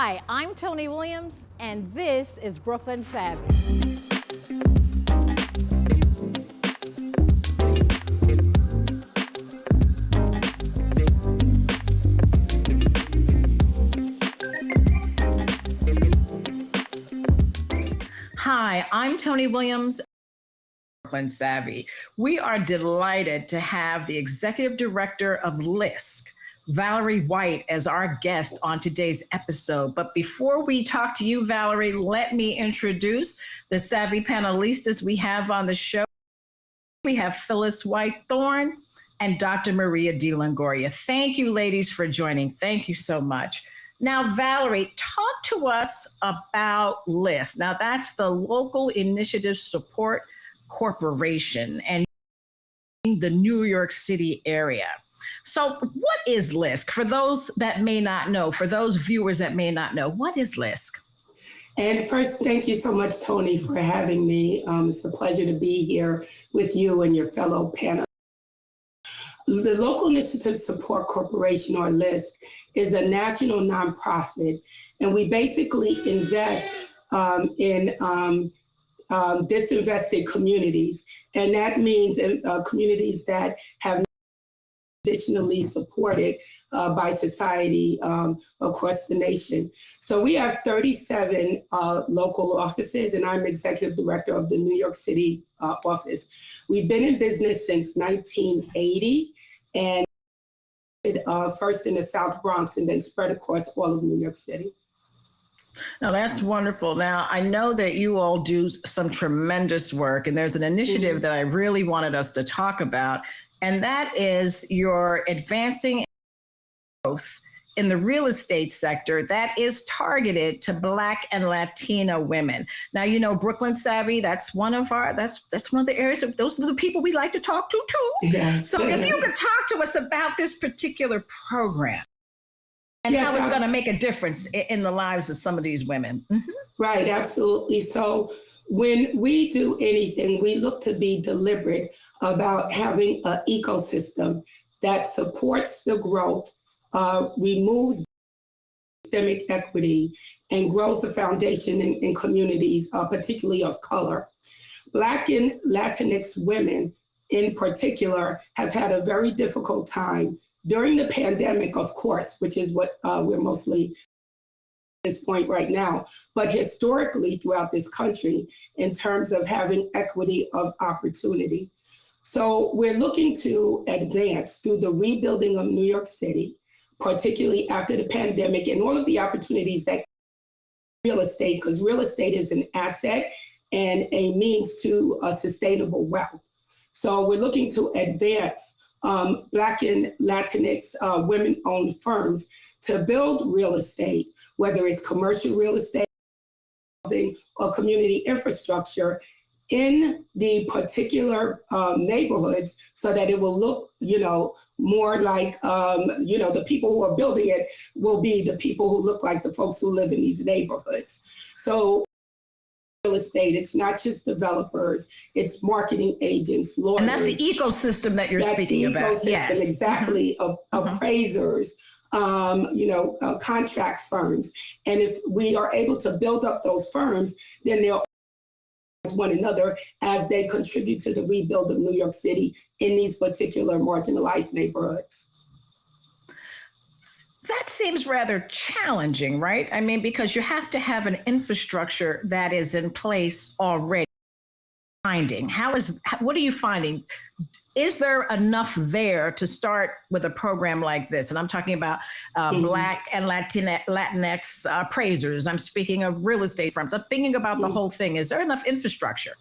Hi, I'm Tony Williams, and this is Brooklyn Savvy. Hi, I'm Tony Williams, Brooklyn Savvy. We are delighted to have the Executive Director of LISC, Valerie White, as our guest on today's episode. But before we talk to you, Valerie, let me introduce the Savvy panelistas we have on the show. We have Phyllis White-Thorne and Dr. Maria De Longoria. Thank you, ladies, for joining. Thank you so much. Now, Valerie, talk to us about LISC. Now, that's the Local Initiative Support Corporation and the New York City area. So what is LISC? For those that may not know, for those viewers that may not know, what is LISC? And first, thank you so much, Tony, for having me. It's a pleasure to be here with you and your fellow panel. The Local Initiative Support Corporation, or LISC, is a national nonprofit, and we basically invest in disinvested communities. And that means communities that have traditionally supported by society across the nation. So we have 37 local offices, and I'm executive director of the New York City office. We've been in business since 1980, and first in the South Bronx and then spread across all of New York City. Now, that's wonderful. Now, I know that you all do some tremendous work, and there's an initiative that I really wanted us to talk about, and that is your advancing growth in the real estate sector that is targeted to Black and Latina women. Now, you know, Brooklyn Savvy, that's one of the areas, those are the people we like to talk to too. Yes. So if you could talk to us about this particular program and how it's going to make a difference in the lives of some of these women. Mm-hmm. Right, absolutely. So when we do anything, we look to be deliberate about having an ecosystem that supports the growth, removes systemic equity, and grows the foundation in communities, particularly of color. Black and Latinx women in particular have had a very difficult time during the pandemic, of course, which is what we're mostly at this point right now, but historically throughout this country in terms of having equity of opportunity. So we're looking to advance through the rebuilding of New York City, particularly after the pandemic and all of the opportunities that real estate, because real estate is an asset and a means to sustainable wealth. So we're looking to advance Black and Latinx women-owned firms to build real estate, whether it's commercial real estate, housing, or community infrastructure in the particular neighborhoods so that it will look, more like, the people who are building it will be the people who look like the folks who live in these neighborhoods. So real estate, it's not just developers, it's marketing agents, lawyers. And that's the ecosystem that you're speaking about. That's the ecosystem, yes. Exactly, of appraisers, contract firms. And if we are able to build up those firms, then they'll one another as they contribute to the rebuild of New York City in these particular marginalized neighborhoods. That seems rather challenging, right? I mean, because you have to have an infrastructure that is in place already. What are you finding? Is there enough there to start with a program like this? And I'm talking about Black and Latinx appraisers. I'm speaking of real estate firms. I'm thinking about the whole thing. Is there enough infrastructure?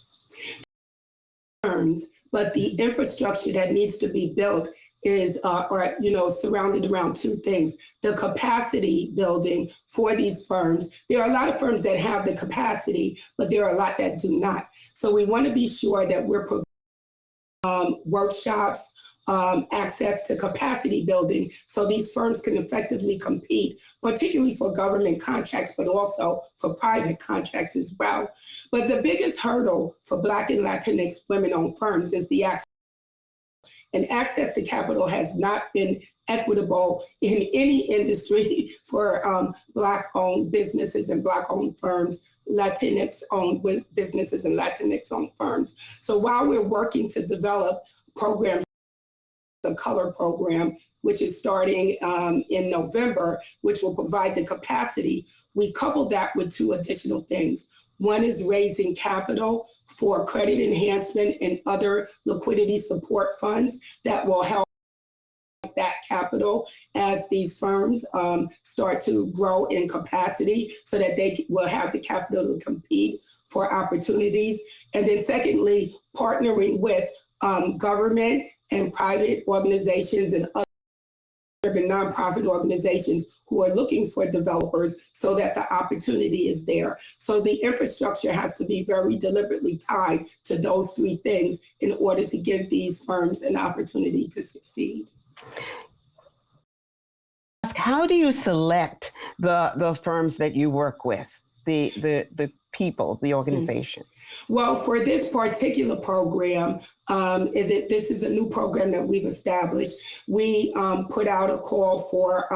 But the infrastructure that needs to be built is, surrounded around two things: the capacity building for these firms. There are a lot of firms that have the capacity, but there are a lot that do not. So we want to be sure that we're providing workshops, access to capacity building, so these firms can effectively compete, particularly for government contracts, but also for private contracts as well. But the biggest hurdle for Black and Latinx women-owned firms is the access And access to capital has not been equitable in any industry for Black-owned businesses and Black-owned firms, Latinx-owned businesses and Latinx-owned firms. So while we're working to develop programs, the Color program, which is starting in November, which will provide the capacity, we coupled that with two additional things. One is raising capital for credit enhancement and other liquidity support funds that will help that capital as these firms start to grow in capacity so that they will have the capital to compete for opportunities. And then secondly, partnering with government and private organizations and other nonprofit organizations who are looking for developers so that the opportunity is there. So the infrastructure has to be very deliberately tied to those three things in order to give these firms an opportunity to succeed. How do you select the firms that you work with, the people, the organizations? Well, for this particular program, this is a new program that we've established. We put out a call for,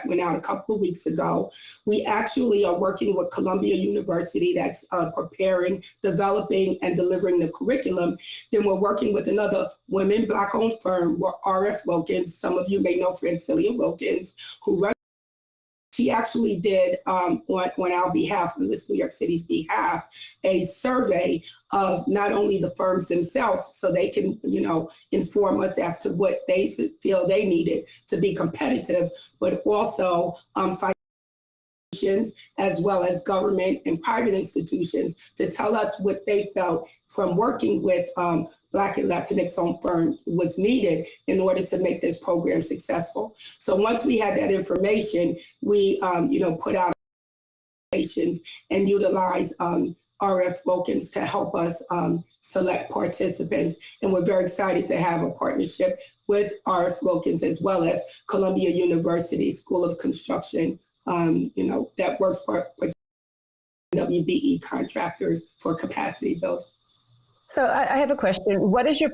went out a couple of weeks ago. We actually are working with Columbia University that's preparing, developing, and delivering the curriculum. Then we're working with another women Black-owned firm, RF Wilkins. Some of you may know Francilia Wilkins, who runs. She actually did, on our behalf, on LISC New York City's behalf, a survey of not only the firms themselves, so they can, inform us as to what they feel they needed to be competitive, but also as well as government and private institutions to tell us what they felt from working with Black and Latinx-owned firms was needed in order to make this program successful. So once we had that information, we put out applications and utilize RF Wilkins to help us select participants. And we're very excited to have a partnership with RF Wilkins as well as Columbia University School of Construction, that works for WBE contractors for capacity build. So I have a question. What is your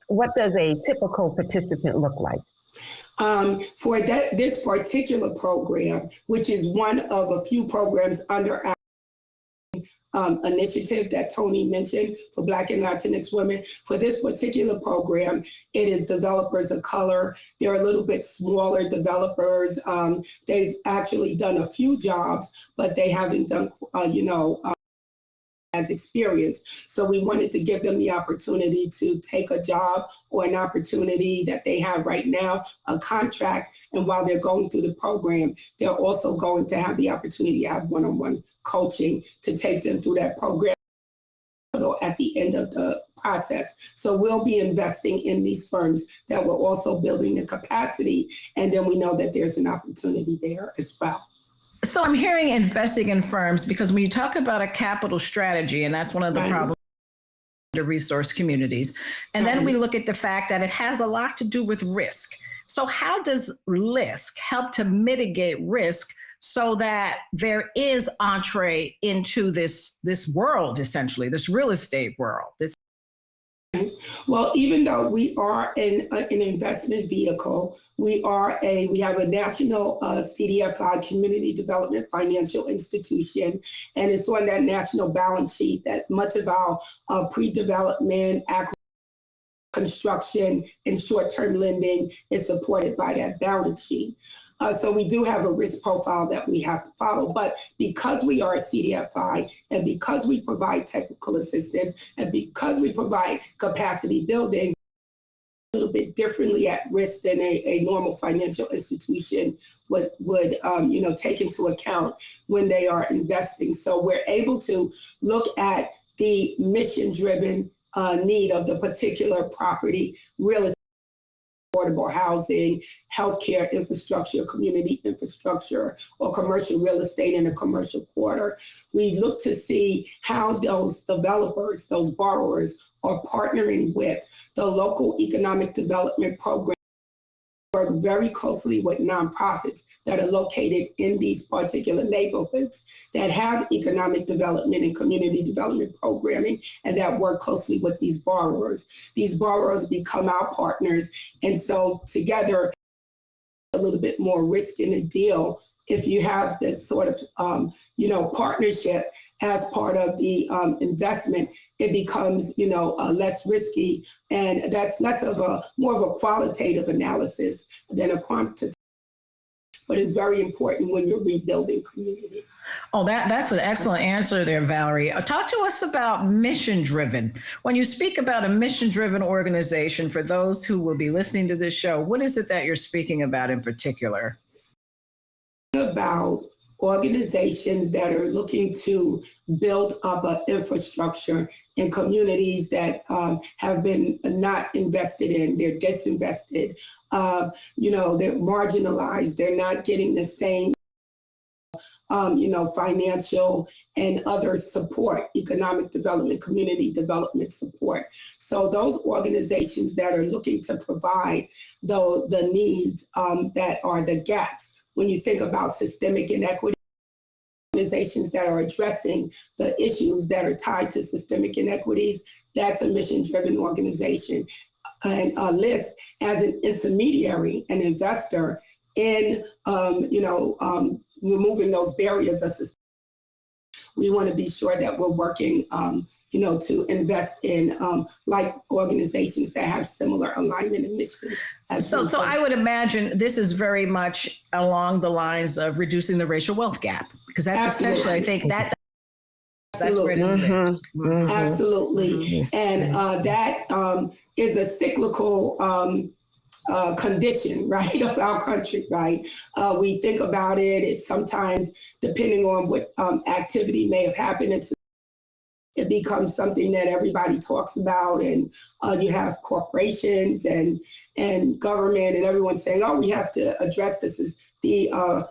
what does a typical participant look like? For this particular program, which is one of a few programs under our initiative that Tony mentioned for Black and Latinx women. For this particular program, it is developers of color. They're a little bit smaller developers. They've actually done a few jobs, but they haven't done, as experience. So we wanted to give them the opportunity to take a job or an opportunity that they have right now, a contract. And while they're going through the program, they're also going to have the opportunity to have one-on-one coaching to take them through that program at the end of the process. So we'll be investing in these firms that we're also building the capacity. And then we know that there's an opportunity there as well. So I'm hearing investing in firms because when you talk about a capital strategy, and that's one of the problems of resource communities, and then we look at the fact that it has a lot to do with risk. So how does LISC help to mitigate risk so that there is entree into this world, essentially, this real estate world? Well, even though we are an investment vehicle, we have a national CDFI, Community Development Financial Institution, and it's on that national balance sheet that much of our pre-development, construction, and short-term lending is supported by that balance sheet. So we do have a risk profile that we have to follow. But because we are a CDFI and because we provide technical assistance and because we provide capacity building, a little bit differently at risk than a normal financial institution would take into account when they are investing. So we're able to look at the mission-driven need of the particular property, real estate, affordable housing, healthcare infrastructure, community infrastructure, or commercial real estate in a commercial quarter. We look to see how those developers, those borrowers, are partnering with the local economic development program work very closely with nonprofits that are located in these particular neighborhoods that have economic development and community development programming and that work closely with these borrowers. These borrowers become our partners. And so together, a little bit more risk in the deal if you have this sort of, partnership as part of the investment, it becomes, less risky. And that's more of a qualitative analysis than a quantitative. But it's very important when you're rebuilding communities. Oh, that's an excellent answer there, Valerie. Talk to us about mission-driven. When you speak about a mission-driven organization, for those who will be listening to this show, what is it that you're speaking about in particular? About organizations that are looking to build up an infrastructure in communities that have been not invested in, they're disinvested, they're marginalized, they're not getting the same financial and other support, economic development, community development support. So those organizations that are looking to provide the needs that are the gaps. When you think about systemic inequity, organizations that are addressing the issues that are tied to systemic inequities, that's a mission-driven organization. And LISC, as an intermediary, an investor in, removing those barriers of systemic, we want to be sure that we're working, to invest in like organizations that have similar alignment and mission. So I would imagine this is very much along the lines of reducing the racial wealth gap, because that's essentially, I think that's where it is. Mm-hmm. Absolutely. And that is a cyclical condition, right, of our country, right? We think about it, it's sometimes, depending on what activity may have happened, it becomes something that everybody talks about, and you have corporations and government and everyone saying, oh, we have to address this as the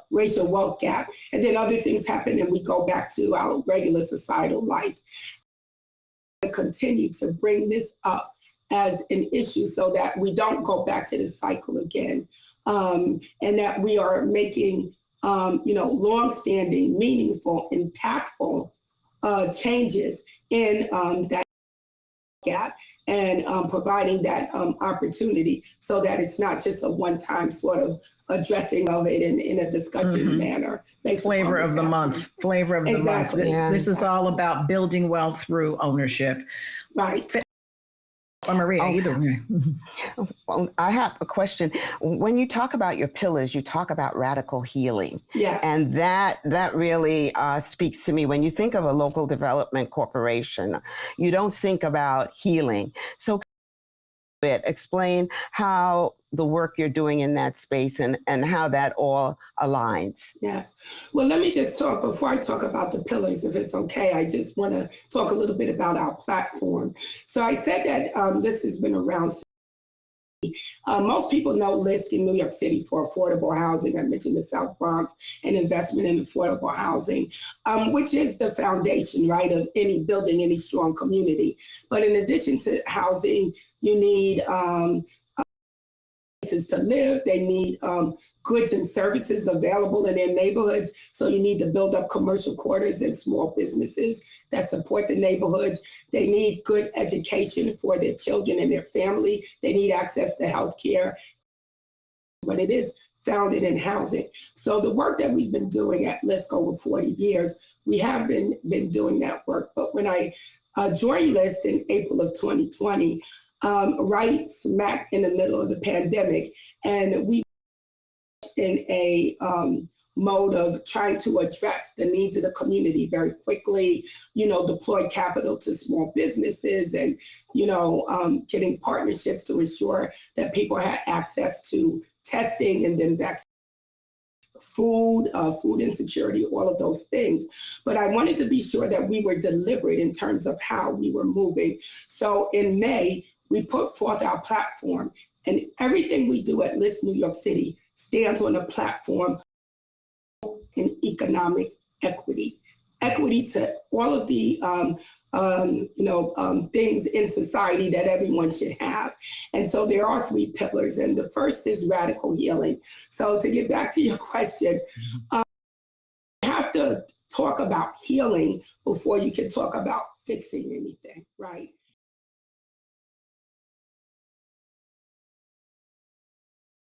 racial wealth gap. And then other things happen and we go back to our regular societal life. I continue to bring this up as an issue so that we don't go back to this cycle again, and that we are making, longstanding, meaningful, impactful changes in that gap and providing that opportunity so that it's not just a one-time sort of addressing of it in a discussion manner. Flavor of the month. Exactly. Yeah. This is all about building wealth through ownership. Right. Maria, either way. Well, I have a question. When you talk about your pillars, you talk about radical healing. Yes. And that really speaks to me. When you think of a local development corporation, you don't think about healing. So explain how the work you're doing in that space and how that all aligns. Yes. Well, let me just talk, before I talk about the pillars, if it's okay, I just want to talk a little bit about our platform. So I said that LISC has been around. Most people know LISC in New York City for affordable housing. I mentioned the South Bronx and investment in affordable housing, which is the foundation, right, of any building, any strong community. But in addition to housing, you need places to live. They need goods and services available in their neighborhoods. So you need to build up commercial quarters and small businesses that support the neighborhoods. They need good education for their children and their family. They need access to health care. But it is founded in housing. So the work that we've been doing at LISC over 40 years, we have been doing that work. But when I joined LISC in April of 2020, right smack in the middle of the pandemic, and we in a mode of trying to address the needs of the community very quickly, deploy capital to small businesses and, getting partnerships to ensure that people had access to testing and then vaccine, food insecurity, all of those things. But I wanted to be sure that we were deliberate in terms of how we were moving. So in May, we put forth our platform, and everything we do at LISC New York City stands on a platform in economic equity. equity to all of the things in society that everyone should have. And so there are 3 pillars, and the first is radical healing. So to get back to your question, you have to talk about healing before you can talk about fixing anything, right?